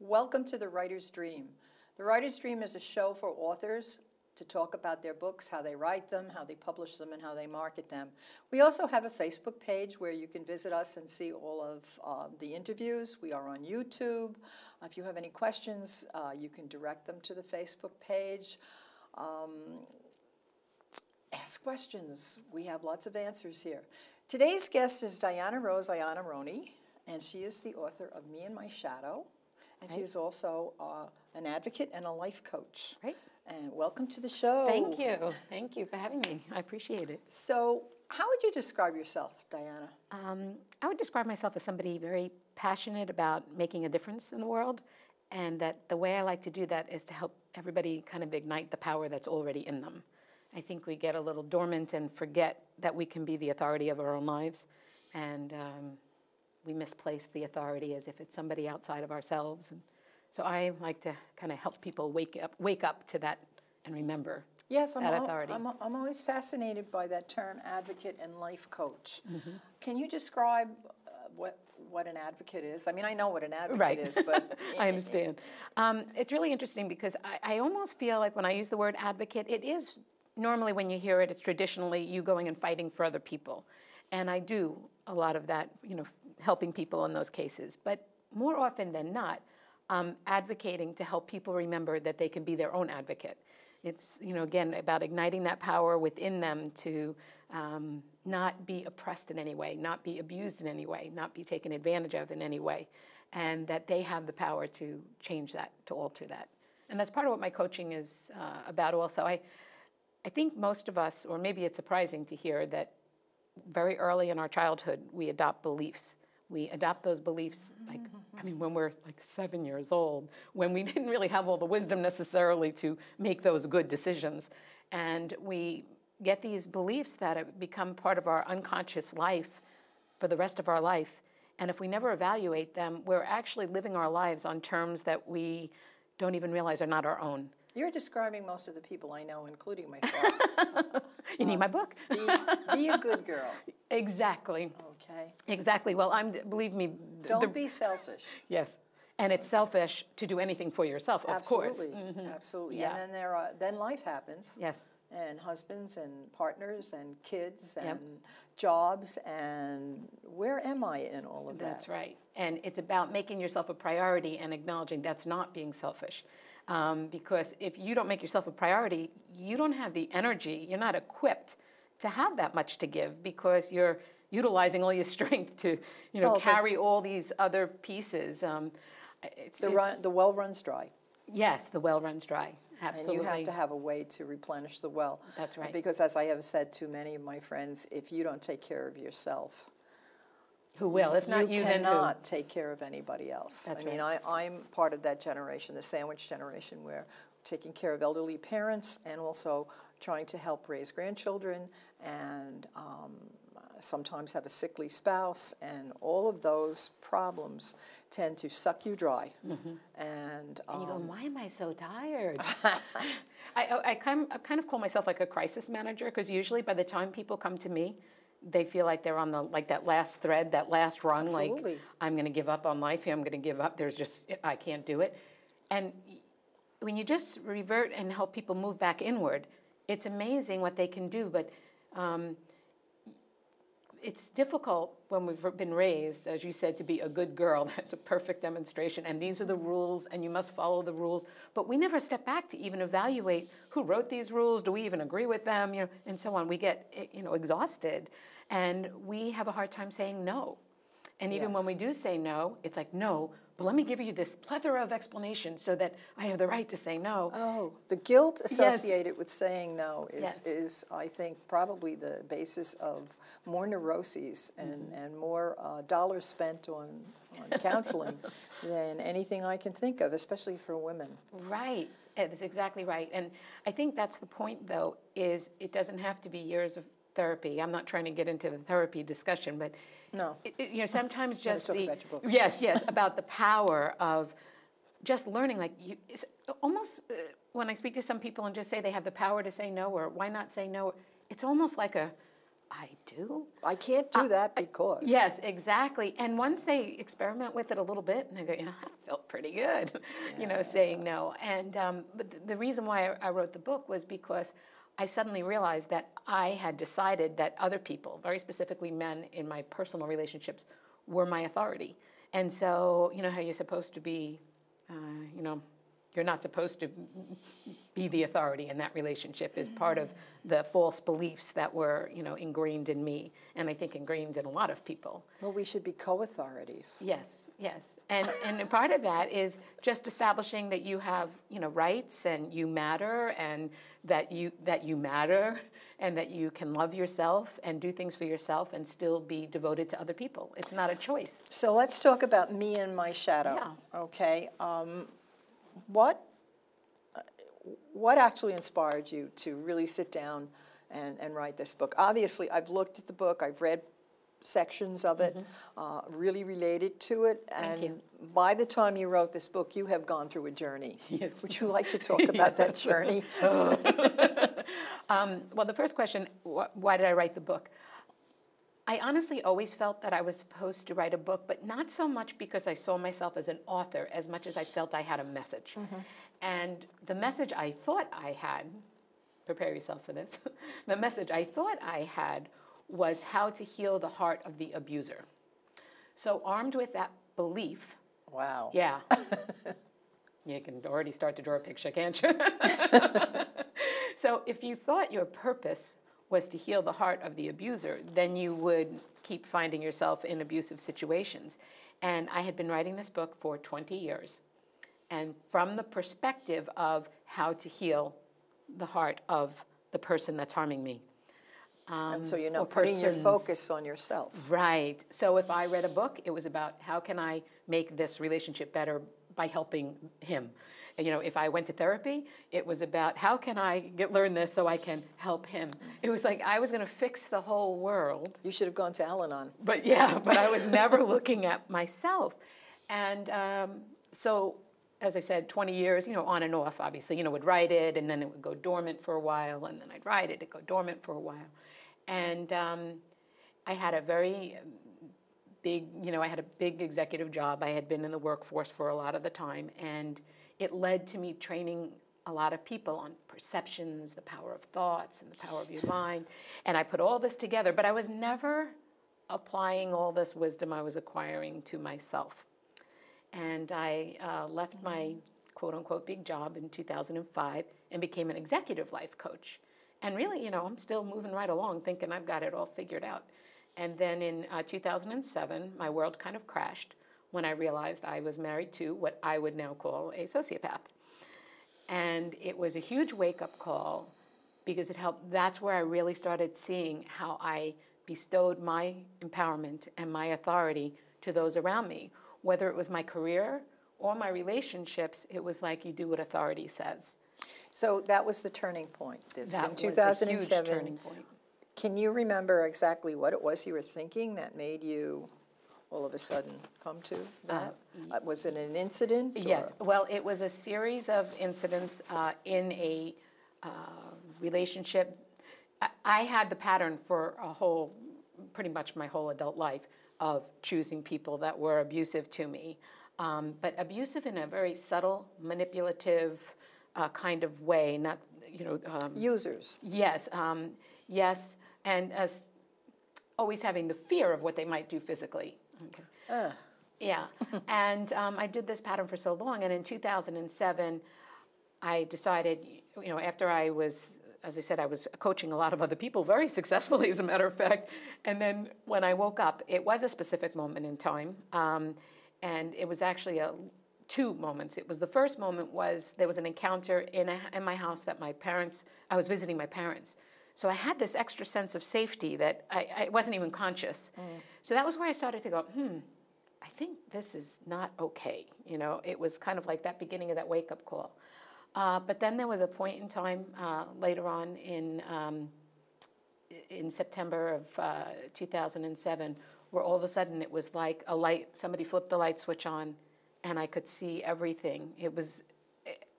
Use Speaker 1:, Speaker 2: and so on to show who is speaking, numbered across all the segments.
Speaker 1: Welcome to The Writer's Dream. The Writer's Dream is a show for authors to talk about their books, how they write them, how they publish them, and how they market them. We also have a Facebook page where you can visit us and see all of the interviews. We are on YouTube. If you have any questions, you can direct them to the Facebook page. Ask questions. We have lots of answers here. Today's guest is Diana Rose lannarone, and she is the author of Me and My Shadow. And
Speaker 2: right.
Speaker 1: She's also an advocate and a life coach.
Speaker 2: Right.
Speaker 1: And welcome to the show.
Speaker 2: Thank you. Thank you for having me. I appreciate it.
Speaker 1: So how would you describe yourself, Diana?
Speaker 2: I would describe myself as somebody very passionate about making a difference in the world, and that the way I like to do that is to help everybody kind of ignite the power that's already in them. I think we get a little dormant and forget that we can be the authority of our own lives, and we misplace the authority as if it's somebody outside of ourselves. And so I like to kind of help people wake up to that and remember that authority.
Speaker 1: I'm always fascinated by that term, advocate and life coach. Mm-hmm. Can you describe what an advocate is? I mean, I know what an advocate is, but...
Speaker 2: I understand. It's really interesting because I almost feel like when I use the word advocate, it is normally when you hear it, it's traditionally you going and fighting for other people. And I do a lot of that, you know, helping people in those cases. But more often than not, advocating to help people remember that they can be their own advocate. It's, you know, again, about igniting that power within them to not be oppressed in any way, not be abused in any way, not be taken advantage of in any way, and that they have the power to change that, to alter that. And that's part of what my coaching is about also. I think most of us, or maybe it's surprising to hear that very early in our childhood, we adopt beliefs. We adopt those beliefs, like, I mean, when we're like 7 years old, when we didn't really have all the wisdom necessarily to make those good decisions. And we get these beliefs that have become part of our unconscious life for the rest of our life. And if we never evaluate them, we're actually living our lives on terms that we don't even realize are not our own.
Speaker 1: You're describing most of the people I know, including myself.
Speaker 2: You need my book.
Speaker 1: Be a good girl.
Speaker 2: Exactly.
Speaker 1: Okay.
Speaker 2: Exactly. Well, believe me.
Speaker 1: Don't be selfish.
Speaker 2: Yes. And it's selfish to do anything for yourself, of course.
Speaker 1: Absolutely. Absolutely.
Speaker 2: Yeah.
Speaker 1: And then then life happens.
Speaker 2: Yes.
Speaker 1: And husbands and partners and kids and jobs and where am I in all of that?
Speaker 2: That's right. And it's about making yourself a priority and acknowledging that's not being selfish. Because if you don't make yourself a priority, you don't have the energy, you're not equipped to have that much to give because you're utilizing all your strength to, you know, carry all these other pieces.
Speaker 1: The well runs dry.
Speaker 2: Yes, the well runs dry. Absolutely.
Speaker 1: And you have to have a way to replenish the well.
Speaker 2: That's right.
Speaker 1: Because as I have said to many of my friends, if you don't take care of yourself,
Speaker 2: who will? If not you, then who?
Speaker 1: You cannot take care of anybody else.
Speaker 2: That's
Speaker 1: I mean, I'm part of that generation, the sandwich generation, where taking care of elderly parents and also trying to help raise grandchildren and sometimes have a sickly spouse, and all of those problems tend to suck you dry. Mm-hmm. And
Speaker 2: you go, why am I so tired? I kind of call myself like a crisis manager, because usually by the time people come to me, they feel like they're on that last thread, that last rung.
Speaker 1: Absolutely.
Speaker 2: Like, I'm going to give up on life here. I'm going to give up. I can't do it. And when you just revert and help people move back inward, it's amazing what they can do. But it's difficult when we've been raised, as you said, to be a good girl. That's a perfect demonstration. And these are the rules, and you must follow the rules. But we never step back to even evaluate who wrote these rules. Do we even agree with them? You know, and so on. We get, you know, exhausted, and we have a hard time saying no. And even when we do say no, it's like, no, but let me give you this plethora of explanations so that I have the right to say no.
Speaker 1: Oh, the guilt associated with saying no is, I think, probably the basis of more neuroses and more dollars spent on counseling than anything I can think of, especially for women.
Speaker 2: Right. That's exactly right. And I think that's the point, though, is it doesn't have to be years of therapy. I'm not trying to get into the therapy discussion, but
Speaker 1: no,
Speaker 2: sometimes just
Speaker 1: talk about your book.
Speaker 2: yes, about the power of just learning. Like it's almost when I speak to some people and just say they have the power to say no, or why not say no, it's almost like I do.
Speaker 1: I can't do that because.
Speaker 2: Yes, exactly. And once they experiment with it a little bit, and they go, I felt pretty good, saying no. And but the reason why I wrote the book was because I suddenly realized that I had decided that other people, very specifically men in my personal relationships, were my authority. And so, how you're supposed to be, you're not supposed to be the authority in that relationship is part of the false beliefs that were, ingrained in me, and I think ingrained in a lot of people.
Speaker 1: Well, we should be co-authorities.
Speaker 2: Yes. And part of that is just establishing that you have, rights and you matter, and that you matter, and that you can love yourself and do things for yourself and still be devoted to other people. It's not a choice.
Speaker 1: So let's talk about me and my shadow.
Speaker 2: Yeah.
Speaker 1: Okay. What actually inspired you to really sit down and write this book? Obviously, I've looked at the book, I've read sections of it, really related to it, and
Speaker 2: Thank you.
Speaker 1: by the time you wrote this book, you have gone through a journey.
Speaker 2: Yes.
Speaker 1: Would you like to talk about that journey?
Speaker 2: Well, the first question, why did I write the book? I honestly always felt that I was supposed to write a book, but not so much because I saw myself as an author as much as I felt I had a message. And the message I thought I had, prepare yourself for this, the message I thought I had was how to heal the heart of the abuser. So armed with that belief.
Speaker 1: Wow.
Speaker 2: Yeah. You can already start to draw a picture, can't you? So if you thought your purpose was to heal the heart of the abuser, then you would keep finding yourself in abusive situations. And I had been writing this book for 20 years. And from the perspective of how to heal the heart of the person that's harming me.
Speaker 1: And so you're not putting your focus on yourself.
Speaker 2: Right. So if I read a book, it was about how can I make this relationship better by helping him. If I went to therapy, it was about how can I learn this so I can help him. It was like I was going to fix the whole world.
Speaker 1: You should have gone to Al-Anon.
Speaker 2: But I was never looking at myself. And so, as I said, 20 years, on and off, obviously, would write it, and then it would go dormant for a while, and then I'd write it, it'd go dormant for a while. And I had a very big, I had a big executive job. I had been in the workforce for a lot of the time, and it led to me training a lot of people on perceptions, the power of thoughts, and the power of your mind. And I put all this together, but I was never applying all this wisdom I was acquiring to myself. And I left my quote-unquote big job in 2005 and became an executive life coach. And really, I'm still moving right along thinking I've got it all figured out. And then in 2007, my world kind of crashed when I realized I was married to what I would now call a sociopath. And it was a huge wake-up call because it helped. That's where I really started seeing how I bestowed my empowerment and my authority to those around me. Whether it was my career or my relationships, it was like you do what authority says.
Speaker 1: So that was the turning point.
Speaker 2: That
Speaker 1: in 2007.
Speaker 2: was a huge turning point.
Speaker 1: Can you remember exactly what it was you were thinking that made you all of a sudden come to that? Was it an incident?
Speaker 2: Yes. Well, it was a series of incidents in a relationship. I had the pattern for pretty much my whole adult life of choosing people that were abusive to me, but abusive in a very subtle, manipulative kind of way. Not,
Speaker 1: users.
Speaker 2: Yes, yes, and always having the fear of what they might do physically. Okay. Yeah, and I did this pattern for so long, and in 2007, I decided, after I was, as I said, I was coaching a lot of other people very successfully, as a matter of fact. And then when I woke up, it was a specific moment in time. And it was actually two moments. It was the first moment was there was an encounter in my house that I was visiting my parents. So I had this extra sense of safety that I wasn't even conscious. So that was where I started to go, I think this is not okay. You know, it was kind of like that beginning of that wake-up call. But then there was a point in time later on in September of 2007 where all of a sudden it was like a light, somebody flipped the light switch on and I could see everything. It was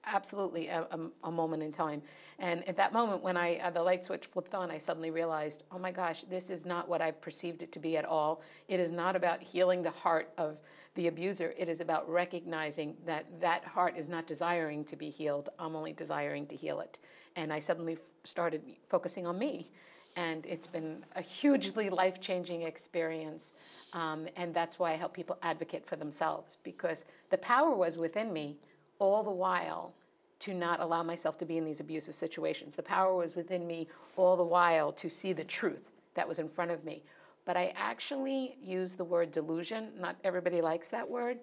Speaker 2: absolutely a moment in time. And at that moment when the light switch flipped on, I suddenly realized, oh my gosh, this is not what I've perceived it to be at all. It is not about healing the heart of the abuser. It is about recognizing that that heart is not desiring to be healed. I'm only desiring to heal it. And I suddenly started focusing on me. And it's been a hugely life-changing experience. And that's why I help people advocate for themselves, because the power was within me all the while to not allow myself to be in these abusive situations. The power was within me all the while to see the truth that was in front of me. But I actually use the word delusion. Not everybody likes that word,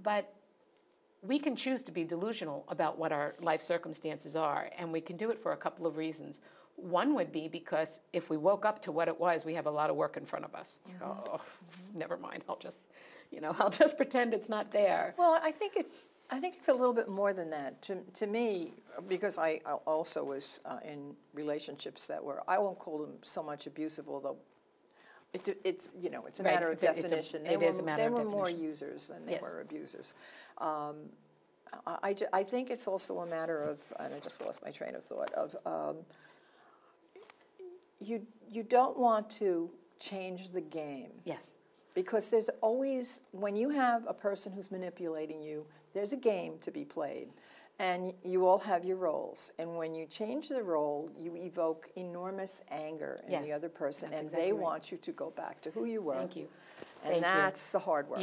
Speaker 2: but we can choose to be delusional about what our life circumstances are, and we can do it for a couple of reasons. One would be because if we woke up to what it was, we have a lot of work in front of us. Oh, never mind. I'll just pretend it's not there.
Speaker 1: Well, I think it's a little bit more than that. To me, because I also was in relationships that were, I won't call them so much abusive, although it's a matter of definition. They were more users than they were abusers. I think it's also a matter of, and I just lost my train of thought, of you don't want to change the game.
Speaker 2: Yes.
Speaker 1: Because there's always, when you have a person who's manipulating you, there's a game to be played. And you all have your roles. And when you change the role, you evoke enormous anger in the other person. And they want you to go back to who you were.
Speaker 2: Thank you.
Speaker 1: And that's the hard work.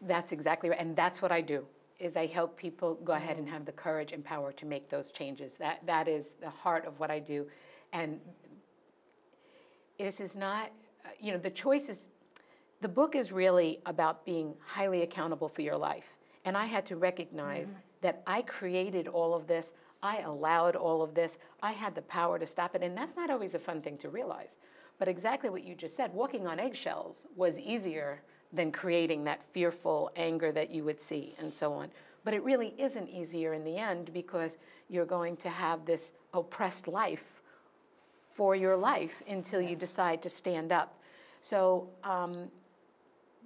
Speaker 2: That's exactly right. And that's what I do, is I help people go ahead and have the courage and power to make those changes. That is the heart of what I do. And this is not, the choice is, the book is really about being highly accountable for your life. And I had to recognize that I created all of this. I allowed all of this. I had the power to stop it. And that's not always a fun thing to realize. But exactly what you just said, walking on eggshells was easier than creating that fearful anger that you would see and so on. But it really isn't easier in the end, because you're going to have this oppressed life for your life until you decide to stand up. So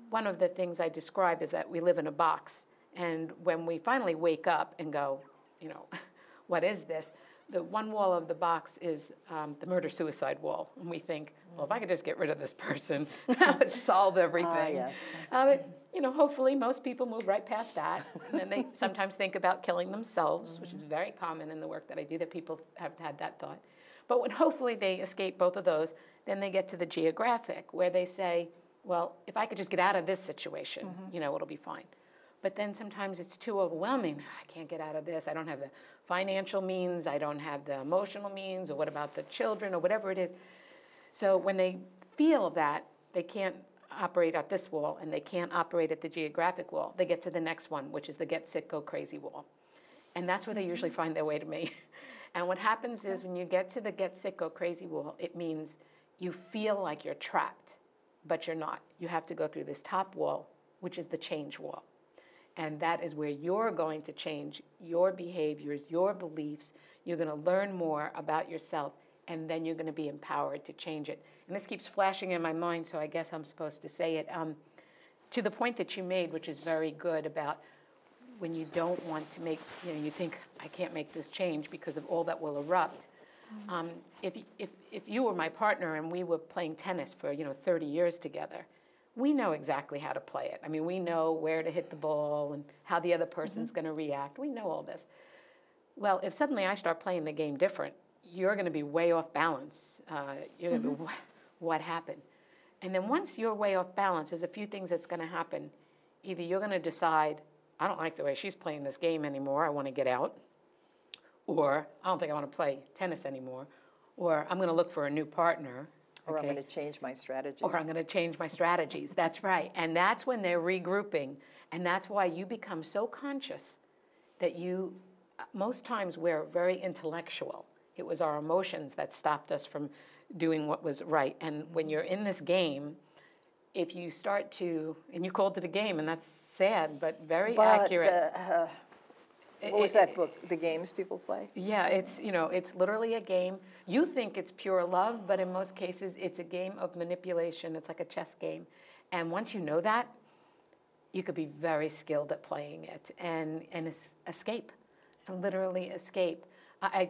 Speaker 2: one of the things I describe is that we live in a box. And when we finally wake up and go, what is this? The one wall of the box is the murder-suicide wall. And we think, well, if I could just get rid of this person, that would solve everything.
Speaker 1: Yes.
Speaker 2: But, hopefully most people move right past that. And then they sometimes think about killing themselves, which is very common in the work that I do, that people have had that thought. But when hopefully they escape both of those, then they get to the geographic, where they say, well, if I could just get out of this situation, it'll be fine. But then sometimes it's too overwhelming. I can't get out of this. I don't have the financial means. I don't have the emotional means. Or what about the children, or whatever it is. So when they feel that they can't operate at this wall and they can't operate at the geographic wall, they get to the next one, which is the get sick, go crazy wall. And that's where they usually find their way to me. And what happens is when you get to the get sick, go crazy wall, it means you feel like you're trapped, but you're not. You have to go through this top wall, which is the change wall. And that is where you're going to change your behaviors, your beliefs. You're going to learn more about yourself, and then you're going to be empowered to change it. And this keeps flashing in my mind, so I guess I'm supposed to say it. To the point that you made, which is very good, about when you don't want to make, you think, I can't make this change because of all that will erupt. If you were my partner and we were playing tennis for 30 years together, we know exactly how to play it. I mean, we know where to hit the ball and how the other person's going to react. We know all this. Well, if suddenly I start playing the game different, you're going to be way off balance. You're going to be, what happened? And then once you're way off balance, there's a few things that's going to happen. Either you're going to decide, I don't like the way she's playing this game anymore, I want to get out. Or I don't think I want to play tennis anymore. Or I'm going to look for a new partner.
Speaker 1: Or I'm going to change my strategies.
Speaker 2: Or I'm going to change my strategies. That's right. And that's when they're regrouping. And that's why you become so conscious that most times we're very intellectual. It was our emotions that stopped us from doing what was right. And when you're in this game, if you start to, and you called it a game, and that's sad, but very
Speaker 1: But
Speaker 2: accurate.
Speaker 1: what was that book? The games people play?
Speaker 2: Yeah, it's, you know, it's literally a game. You think it's pure love, but in most cases, it's a game of manipulation. It's like a chess game. And once you know that, you could be very skilled at playing it and escape, and literally escape.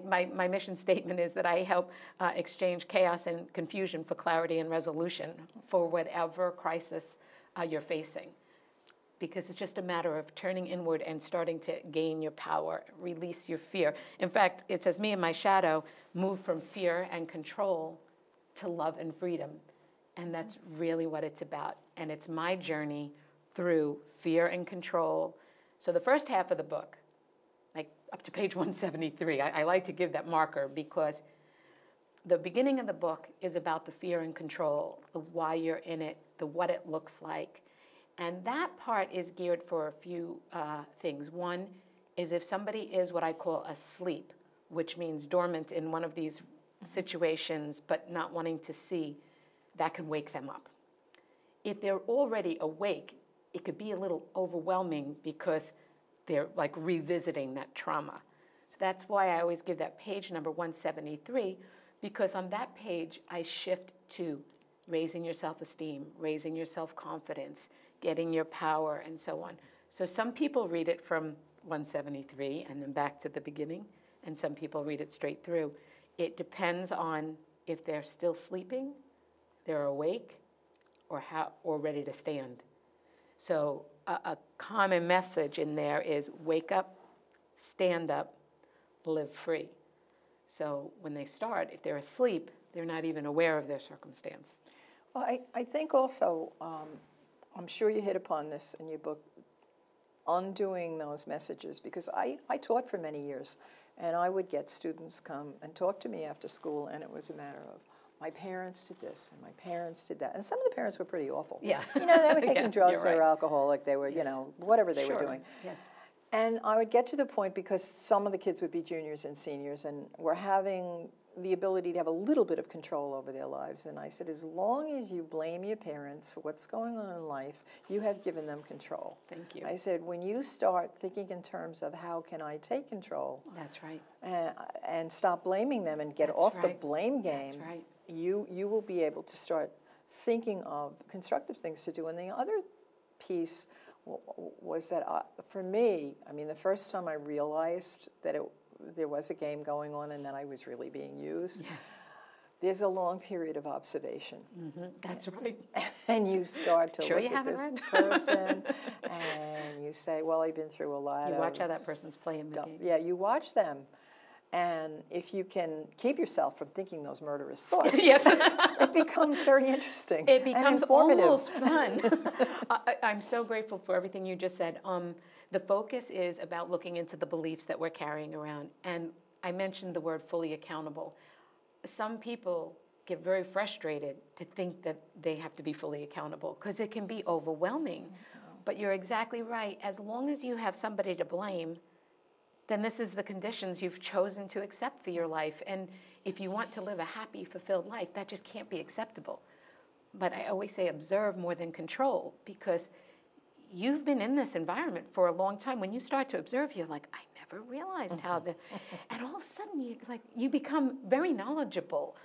Speaker 2: My mission statement is that I help exchange chaos and confusion for clarity and resolution for whatever crisis you're facing. Because it's just a matter of turning inward and starting to gain your power, release your fear. In fact, it says, me and my shadow move from fear and control to love and freedom. And that's really what it's about. And it's my journey through fear and control. So the first half of the book, like up to page 173, I like to give that marker because the beginning of the book is about the fear and control, the why you're in it, the what it looks like. And that part is geared for a few things. One is if somebody is what I call asleep, which means dormant in one of these situations but not wanting to see, that can wake them up. If they're already awake, it could be a little overwhelming because they're like revisiting that trauma. So that's why I always give that page number 173, because on that page I shift to raising your self-esteem, raising your self-confidence, getting your power, and so on. So some people read it from 173 and then back to the beginning, and some people read it straight through. It depends on if they're still sleeping, they're awake, or ready to stand. So a common message in there is wake up, stand up, live free. So when they start, if they're asleep, they're not even aware of their circumstance.
Speaker 1: Well, I think also, I'm sure you hit upon this in your book, undoing those messages, because I taught for many years, and I would get students come and talk to me after school, and it was a matter of, my parents did this, and my parents did that. And some of the parents were pretty awful.
Speaker 2: Yeah.
Speaker 1: You know, they were taking
Speaker 2: Yeah,
Speaker 1: drugs,
Speaker 2: you're
Speaker 1: they were
Speaker 2: right.
Speaker 1: alcoholic, they were, you know, whatever they were
Speaker 2: Sure.
Speaker 1: doing.
Speaker 2: Yes.
Speaker 1: And I would get to the point, because some of the kids would be juniors and seniors, and were having the ability to have a little bit of control over their lives. And I said, as long as you blame your parents for what's going on in life, you have given them control.
Speaker 2: Thank you.
Speaker 1: I said, when you start thinking in terms of how can I take control,
Speaker 2: That's right.
Speaker 1: and stop blaming them and get
Speaker 2: That's
Speaker 1: off the
Speaker 2: right.
Speaker 1: blame game,
Speaker 2: That's right.
Speaker 1: you will be able to start thinking of constructive things to do. And the other piece was that for me, I mean, the first time I realized that there was a game going on and that I was really being used,
Speaker 2: Yeah.
Speaker 1: there's a long period of observation.
Speaker 2: Mm-hmm. That's right.
Speaker 1: And you start to
Speaker 2: Sure
Speaker 1: look
Speaker 2: you
Speaker 1: at this
Speaker 2: haven't
Speaker 1: person, and you say, well, I've been through a lot of
Speaker 2: You watch how that person's playing the
Speaker 1: stuff.
Speaker 2: game.
Speaker 1: Yeah, you watch them. And if you can keep yourself from thinking those murderous thoughts,
Speaker 2: Yes.
Speaker 1: it becomes very interesting.
Speaker 2: It
Speaker 1: and
Speaker 2: becomes
Speaker 1: informative.
Speaker 2: almost fun. I'm so grateful for everything you just said. The focus is about looking into the beliefs that we're carrying around. And I mentioned the word fully accountable. Some people get very frustrated to think that they have to be fully accountable because it can be overwhelming. But you're exactly right. As long as you have somebody to blame, then this is the conditions you've chosen to accept for your life. And if you want to live a happy, fulfilled life, that just can't be acceptable. But I always say observe more than control, because you've been in this environment for a long time. When you start to observe, you're like, I never realized how and all of a sudden you become very knowledgeable